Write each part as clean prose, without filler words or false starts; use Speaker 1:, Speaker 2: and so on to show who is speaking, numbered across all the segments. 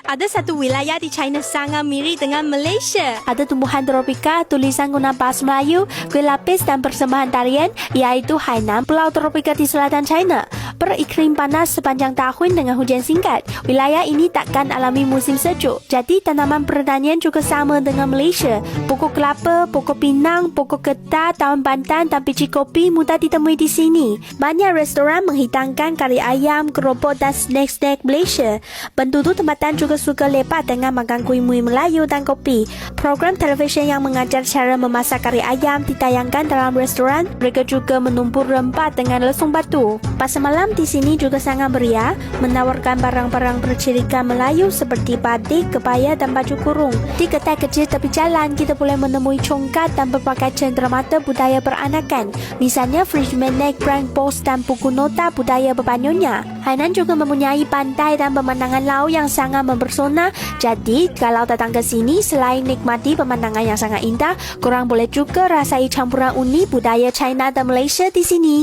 Speaker 1: Ada satu wilayah di China sangat mirip dengan Malaysia.
Speaker 2: Ada tumbuhan tropika, tulisan guna bahasa Melayu, kuih lapis dan persembahan tarian, iaitu Hainan, pulau tropika di selatan China. Beriklim panas sepanjang tahun dengan hujan singkat. Wilayah ini takkan alami musim sejuk. Jadi tanaman pertanian juga sama dengan Malaysia. Pokok kelapa, pokok pinang, pokok getah, daun pandan dan biji kopi mudah ditemui di sini. Banyak restoran menghidangkan kari ayam, keropok dan snack-snack Malaysia. Penduduk tempatan juga suka lepak dengan makan kuih-muih Melayu dan kopi. Program televisyen yang mengajar cara memasak kari ayam ditayangkan dalam restoran. Mereka juga menumpuk rempah dengan lesung batu. Pasar malam di sini juga sangat meriah, menawarkan barang-barang bercirikan Melayu seperti batik, kebaya dan baju kurung. Di kedai kecil tepi jalan, kita boleh menemui congkat dan berbagai cenderamata budaya peranakan. Misalnya fridge magnet, crank box dan buku nota budaya Berbanyonya. Hainan juga mempunyai pantai dan pemandangan laut yang sangat mempesona. Jadi, kalau datang ke sini, selain nikmati pemandangan yang sangat indah, korang boleh juga rasai campuran unik budaya China dan Malaysia di sini.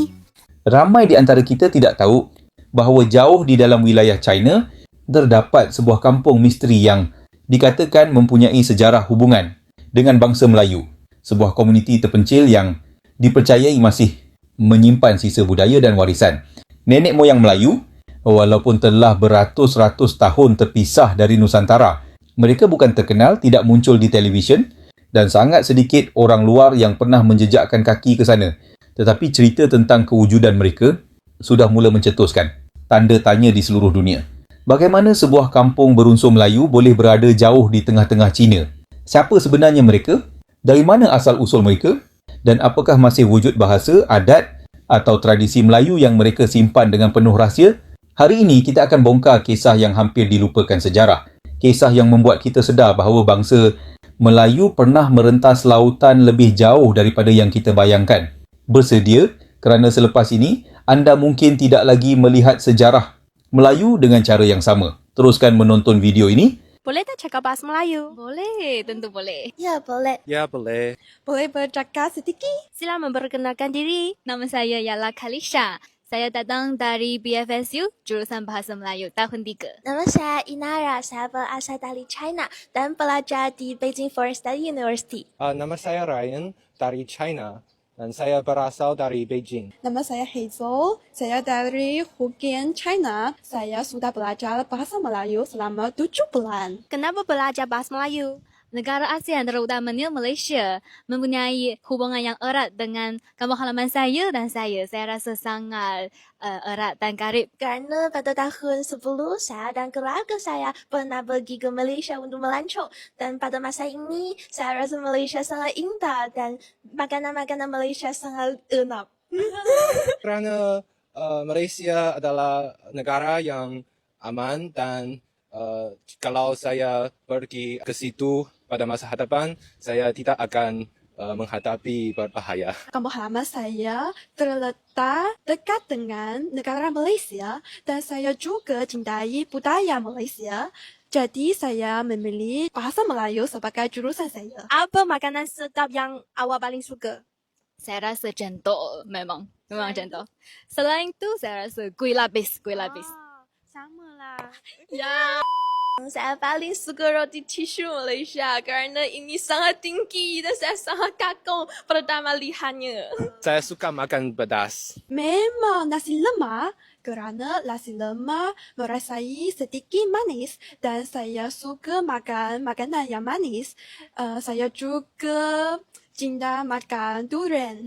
Speaker 3: Ramai di antara kita tidak tahu bahawa jauh di dalam wilayah China terdapat sebuah kampung misteri yang dikatakan mempunyai sejarah hubungan dengan bangsa Melayu. Sebuah komuniti terpencil yang dipercayai masih menyimpan sisa budaya dan warisan. Nenek moyang Melayu, walaupun telah beratus-ratus tahun terpisah dari Nusantara, mereka bukan terkenal, tidak muncul di televisyen dan sangat sedikit orang luar yang pernah menjejakkan kaki ke sana. Tetapi cerita tentang kewujudan mereka sudah mula mencetuskan tanda tanya di seluruh dunia. Bagaimana sebuah kampung berunsur Melayu boleh berada jauh di tengah-tengah China? Siapa sebenarnya mereka? Dari mana asal-usul mereka? Dan apakah masih wujud bahasa, adat atau tradisi Melayu yang mereka simpan dengan penuh rahsia? Hari ini kita akan bongkar kisah yang hampir dilupakan sejarah. Kisah yang membuat kita sedar bahawa bangsa Melayu pernah merentas lautan lebih jauh daripada yang kita bayangkan. Bersedia kerana selepas ini anda mungkin tidak lagi melihat sejarah Melayu dengan cara yang sama. Teruskan menonton video ini.
Speaker 1: Boleh tak cakap bahasa Melayu?
Speaker 4: Boleh, tentu boleh.
Speaker 2: Ya, boleh.
Speaker 5: Ya, boleh.
Speaker 1: Boleh bercakap sedikit? Sila memperkenalkan diri.
Speaker 4: Nama saya ialah Kalisha. Saya datang dari BFSU, jurusan Bahasa Melayu, tahun 3.
Speaker 2: Nama saya Inara, saya berasal dari China dan belajar di Beijing Foreign Studies University.
Speaker 5: Nama saya Ryan dari China dan saya berasal dari Beijing.
Speaker 6: Nama saya Hazel, saya dari Hokkien, China. Saya sudah belajar bahasa Melayu selama 7 bulan.
Speaker 1: Kenapa belajar bahasa Melayu?
Speaker 4: Negara ASEAN terutamanya Malaysia mempunyai hubungan yang erat dengan kampung halaman saya dan saya rasa sangat erat dan karib.
Speaker 2: Kerana pada tahun sebelum saya dan keluarga saya pernah pergi ke Malaysia untuk melancong. Dan pada masa ini, saya rasa Malaysia sangat indah dan makanan-makanan Malaysia sangat enak.
Speaker 5: Kerana Malaysia adalah negara yang aman dan kalau saya pergi ke situ pada masa hadapan, saya tidak akan menghadapi berbahaya.
Speaker 6: Kampung halaman saya terletak dekat dengan negara Malaysia dan saya juga cintai budaya Malaysia. Jadi saya memilih bahasa Melayu sebagai jurusan saya.
Speaker 1: Apa makanan sedap yang awak paling suka?
Speaker 4: Saya rasa cendol memang cendol. Selain itu saya rasa kuih lapis.
Speaker 1: Sama lah.
Speaker 4: Ya.
Speaker 2: Saya paling suka roti tisu Malaysia kerana ini sangat tinggi dan saya sangat kagum pertama lihatnya.
Speaker 5: Saya suka makan pedas.
Speaker 6: Memang nasi lemak kerana nasi lemak merasai sedikit manis dan saya suka makan makanan yang manis. Saya juga cinta makan durian.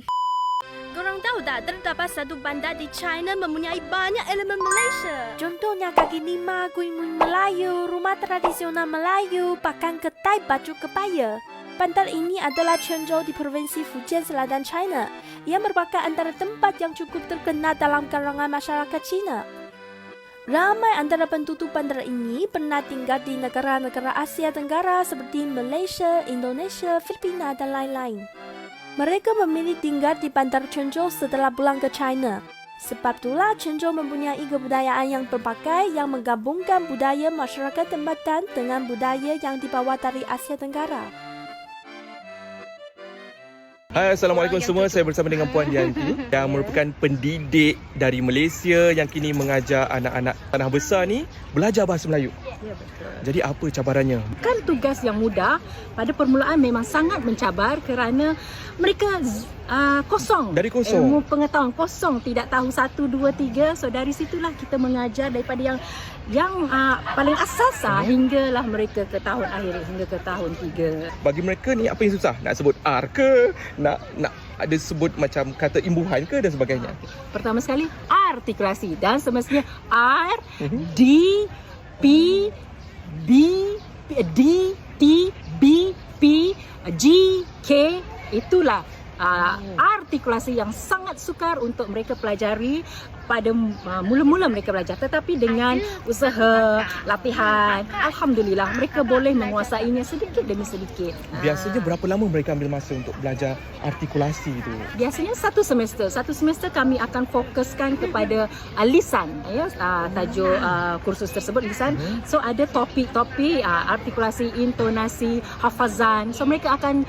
Speaker 1: Korang tahu tak, terdapat satu bandar di China mempunyai banyak elemen Malaysia. Contohnya kaki lima, kuih-muih Melayu, rumah tradisional Melayu, bahkan kedai baju kebaya. Bandar ini adalah Chenzhou di Provinsi Fujian Selatan China. Ia merupakan antara tempat yang cukup terkenal dalam kalangan masyarakat China. Ramai antara penduduk bandar ini pernah tinggal di negara-negara Asia Tenggara seperti Malaysia, Indonesia, Filipina dan lain-lain. Mereka memilih tinggal di bandar Chenzhou setelah pulang ke China. Sebab itulah Chenzhou mempunyai kebudayaan yang berbagai yang menggabungkan budaya masyarakat tempatan dengan budaya yang dibawa dari Asia Tenggara.
Speaker 7: Hai, Assalamualaikum semua. Saya bersama dengan Puan Yanti yang merupakan pendidik dari Malaysia yang kini mengajar anak-anak tanah besar ni belajar bahasa Melayu.
Speaker 8: Ya, betul.
Speaker 7: Jadi apa cabarannya?
Speaker 8: Kan tugas yang mudah pada permulaan memang sangat mencabar kerana mereka kosong.
Speaker 7: Dari kosong?
Speaker 8: Ilmu pengetahuan kosong, tidak tahu 1, 2, 3. So dari situlah kita mengajar daripada yang paling asas hinggalah mereka ke tahun akhir, hingga ke tahun 3.
Speaker 7: Bagi mereka ni apa yang susah? Nak sebut R ke? Nak ada sebut macam kata imbuhan ke dan sebagainya?
Speaker 8: Pertama sekali artikulasi dan semestinya R, D, P, B, D, T, B, P, G, K, itulah artikulasi yang sangat sukar untuk mereka pelajari pada mula-mula mereka belajar, tetapi dengan usaha, latihan, alhamdulillah mereka boleh menguasainya sedikit demi sedikit.
Speaker 7: Biasanya berapa lama mereka ambil masa untuk belajar artikulasi itu?
Speaker 8: Biasanya satu semester kami akan fokuskan kepada lisan, ya, tajuk kursus tersebut lisan. So ada topik-topik artikulasi, intonasi, hafazan. So mereka akan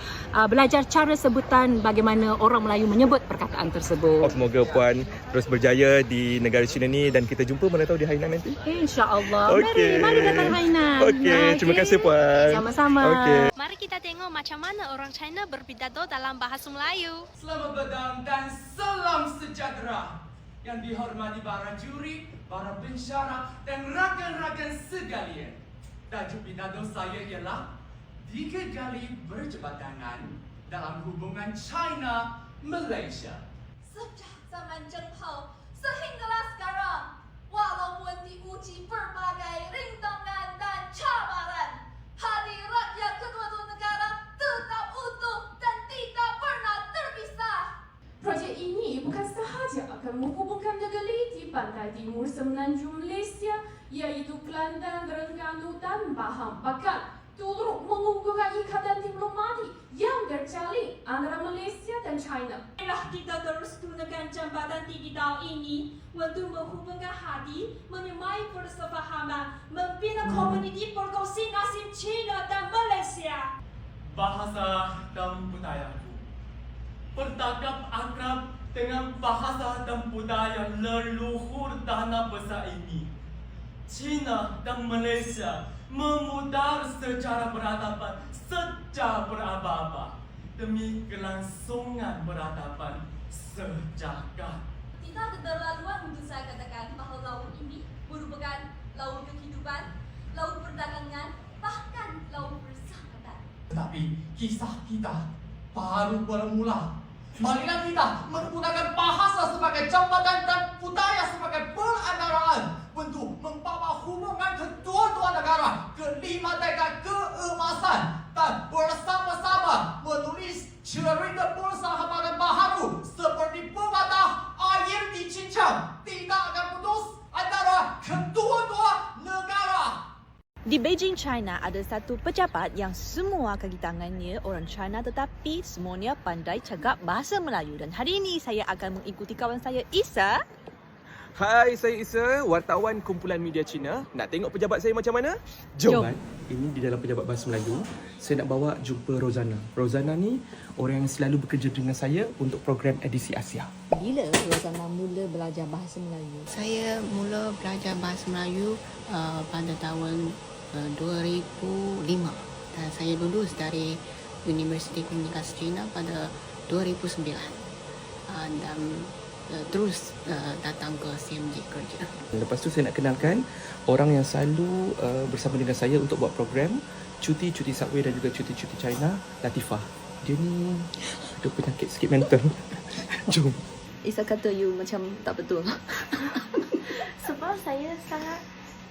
Speaker 8: belajar cara sebutan bagaimana orang Melayu menyebut perkataan tersebut.
Speaker 7: Semoga Puan terus berjaya di negara China ni dan kita jumpa mana tahu di Hainan nanti.
Speaker 8: InsyaAllah.
Speaker 7: Okey.
Speaker 8: Mari datang Hainan.
Speaker 7: Okey, terima kasih Puan.
Speaker 8: Sama-sama.
Speaker 7: Okey.
Speaker 1: Mari kita tengok macam mana orang China berpidato dalam bahasa Melayu.
Speaker 9: Selamat datang dan salam sejahtera yang dihormati para juri, para pensyarah dan rakan-rakan sekalian. Tajuk pidato saya ialah 3 kali berjabat tangan dalam hubungan China-Malaysia.
Speaker 10: Sejak zaman Jepang sehinggalah sekarang, walaupun diuji berbagai rintangan dan cabaran, hati rakyat kedua-dua negara tetap utuh dan tidak pernah terpisah.
Speaker 11: Projek ini bukan sahaja akan menghubungkan negeri di pantai timur semenanjung Malaysia, iaitu Kelantan, Terengganu dan Pahang, bahkan turut mengukuhkan ikatan diplomatik yang terjalin antara Malaysia dan China.
Speaker 10: Kita terus gunakan jambatan digital ini untuk menghubungkan hati, menyemai persefahaman, membina komuniti perkongsi nasib China dan Malaysia.
Speaker 9: Bahasa dan budayaku bertakap akrab dengan bahasa dan budaya leluhur tanah besar ini. China dan Malaysia memudar secara berhadapan sejak berabad-abad demi kelangsungan berhadapan sejagat.
Speaker 10: Tidak keterlaluan untuk saya katakan bahawa laut ini merupakan laut kehidupan, laut perdagangan, bahkan laut persahabatan.
Speaker 9: Tetapi kisah kita baru bermula. Marilah kita menggunakan bahasa sebagai jambatan dan budaya sebagai perantaraan untuk membawa hubungan kedua-dua negara ke 5 dekad keemasan dan bersama-sama menulis cerita persahabatan baharu seperti pepatah air dicincang tidak akan putus antara kedua-dua negara.
Speaker 12: Di Beijing, China ada satu pejabat yang semua kaki tangannya orang China tetapi semuanya pandai cakap bahasa Melayu. Dan hari ini saya akan mengikuti kawan saya Isa.
Speaker 7: Hai, saya Isa, wartawan kumpulan media Cina. Nak tengok pejabat saya macam mana? Jom. Ini di dalam pejabat bahasa Melayu, saya nak bawa jumpa Rozana. Rozana ni orang yang selalu bekerja dengan saya untuk program edisi Asia.
Speaker 13: Bila Rozana mula belajar bahasa Melayu? Saya mula belajar bahasa Melayu pada tahun 2005 dan saya lulus dari Universiti Komunikasi China pada 2009 dan terus datang ke CMJ kerja.
Speaker 7: Lepas tu saya nak kenalkan orang yang selalu bersama dengan saya untuk buat program cuti-cuti Subway dan juga cuti-cuti China, Latifah. Dia ni ada penyakit sikit mental. Jom.
Speaker 12: Isa kata you macam tak betul.
Speaker 2: Sebab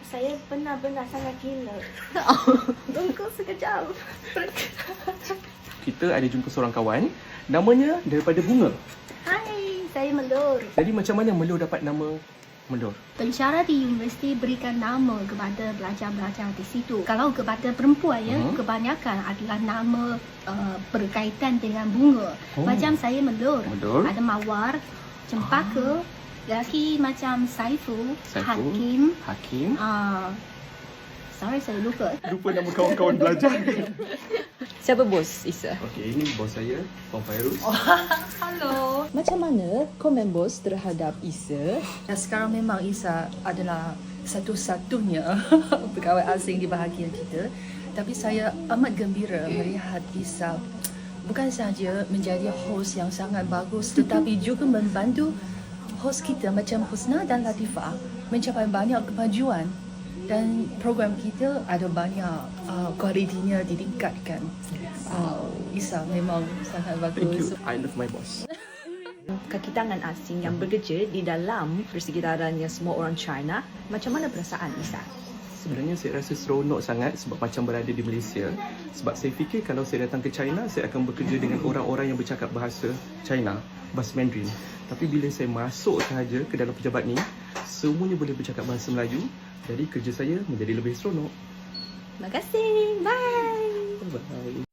Speaker 2: saya benar-benar sangat gila. Tunggu sekejap.
Speaker 7: Kita ada jumpa seorang kawan, namanya daripada Bunga.
Speaker 14: Hai, saya Melur.
Speaker 7: Jadi macam mana Melur dapat nama Melur?
Speaker 14: Pensyarah di universiti berikan nama kepada pelajar-pelajar di situ. Kalau kepada perempuan kebanyakan adalah nama berkaitan dengan bunga. Macam saya Melur. Ada Mawar, Cempaka, lelaki macam Saiful. Hakim. Sorry, saya lupa.
Speaker 7: Lupa nama kawan-kawan belajar.
Speaker 12: Siapa bos Isa?
Speaker 7: Okey, ini bos saya, Puan Fairuz.
Speaker 12: Halo. Macam mana komen bos terhadap Isa?
Speaker 15: Sekarang memang Isa adalah satu-satunya pegawai asing di bahagian kita. Tapi saya amat gembira melihat Isa bukan sahaja menjadi host yang sangat bagus tetapi juga membantu host kita macam Husna dan Latifah mencapai banyak kemajuan dan program kita ada banyak kualitinya ditingkatkan. Isa memang sangat bagus.
Speaker 7: Thank you. I love my boss.
Speaker 12: Kaki tangan asing yang bekerja di dalam persekitarannya semua orang China, macam mana perasaan Isa?
Speaker 7: Sebenarnya saya rasa seronok sangat sebab macam berada di Malaysia. Sebab saya fikir kalau saya datang ke China, saya akan bekerja dengan orang-orang yang bercakap bahasa China, bahasa Mandarin. Tapi bila saya masuk sahaja ke dalam pejabat ni, semuanya boleh bercakap bahasa Melayu. Jadi kerja saya menjadi lebih seronok.
Speaker 12: Terima kasih. Bye.
Speaker 7: Bye.